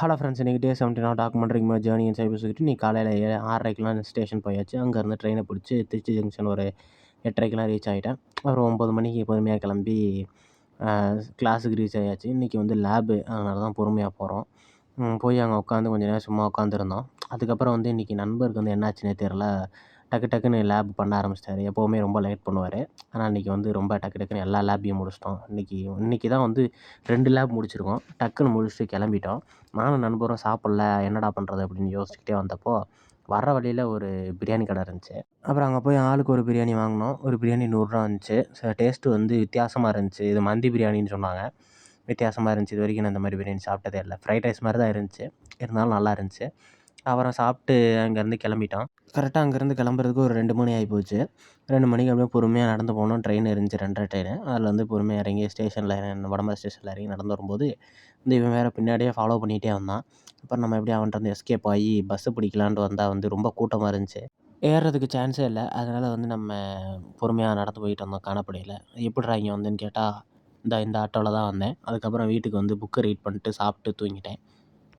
Hello friends, இன்றைக்கி day 17 documentary my journey in cyber security. நீ காலையில் 6:30க்கெலாம் ஸ்டேஷன் போயாச்சு. அங்கேருந்து ட்ரெயினை பிடிச்சி திருச்சி ஜங்ஷன் ஒரு 8:30க்கெலாம் ரீச் ஆகிட்டேன். அப்புறம் 9 மணிக்கு பொறுமையாக கிளம்பி கிளாஸுக்கு ரீச் ஆகியாச்சு. இன்றைக்கி வந்து லேபு, அதனால தான் பொறுமையாக போகிறோம். போய் அங்கே உட்காந்து கொஞ்சம் நேரம் சும்மா உட்காந்துருந்தோம். அதுக்கப்புறம் வந்து இன்றைக்கி நண்பருக்கு வந்து என்னாச்சுன்னே தெரில, டக்கு டக்குன்னு லேப் பண்ண ஆரம்பிச்சிட்டாரு. எப்போவுமே ரொம்ப லேட் பண்ணுவார். ஆனால் இன்றைக்கி வந்து ரொம்ப டக்கு டக்குன்னு எல்லா லேப்பையும் முடிச்சிட்டோம். இன்றைக்கி தான் வந்து 2 லேப் முடிச்சிருக்கோம். டக்குன்னு முடிச்சுட்டு கிளம்பிட்டோம். நானும் நண்பரும் சாப்பிடல, என்னடா பண்ணுறது அப்படின்னு யோசிச்சுக்கிட்டே வந்தப்போ, வர்ற வழியில் ஒரு பிரியாணி கடை இருந்துச்சு. அப்புறம் அங்கே போய் ஆளுக்கு ஒரு பிரியாணி வாங்கினோம். ஒரு பிரியாணி ரூ. 100 இருந்துச்சு. டேஸ்ட்டு வந்து வித்தியாசமாக இருந்துச்சு. இது மந்தி பிரியாணின்னு சொன்னாங்க. வித்தியாசமாக இருந்துச்சு. இது வரைக்கும் நான் இந்த மாதிரி பிரியாணி சாப்பிட்டதே இல்லை. ஃப்ரைட் ரைஸ் மாதிரி தான் இருந்துச்சு, இருந்தாலும் நல்லா இருந்துச்சு. அப்புறம் சாப்பிட்டு அங்கேருந்து கிளம்பிட்டோம். கரெக்டாக அங்கேருந்து கிளம்புறதுக்கு ஒரு 2 மணி ஆகிப்போச்சு. 2 மணிக்கு அப்படியே பொறுமையாக நடந்து போனோம். ட்ரெயின் இருந்துச்சு, 2:30 ட்ரெயின். அதில் வந்து பொறுமையாக இறங்கி ஸ்டேஷனில் வடமலை ஸ்டேஷனில் இறங்கி நடந்து வரும்போது இந்த இவன் வேறு பின்னாடியே ஃபாலோ பண்ணிகிட்டே வந்தான். அப்புறம் நம்ம எப்படியும் அவன்கிட்ட வந்து எஸ்கேப் ஆகி பஸ்ஸு பிடிக்கலான்ட்டு வந்தால் வந்து ரொம்ப கூட்டமாக இருந்துச்சு. ஏறுறதுக்கு சான்ஸே இல்லை. அதனால் வந்து நம்ம பொறுமையாக நடந்து போயிட்டு வந்தோம் காணப்படையில். எப்படிடா இங்கே வந்தேன்னு கேட்டால், இந்த ஆட்டோவில் தான் வந்தேன். அதுக்கப்புறம் வீட்டுக்கு வந்து புக்கை ரீட் பண்ணிட்டு சாப்பிட்டு தூங்கிட்டேன்.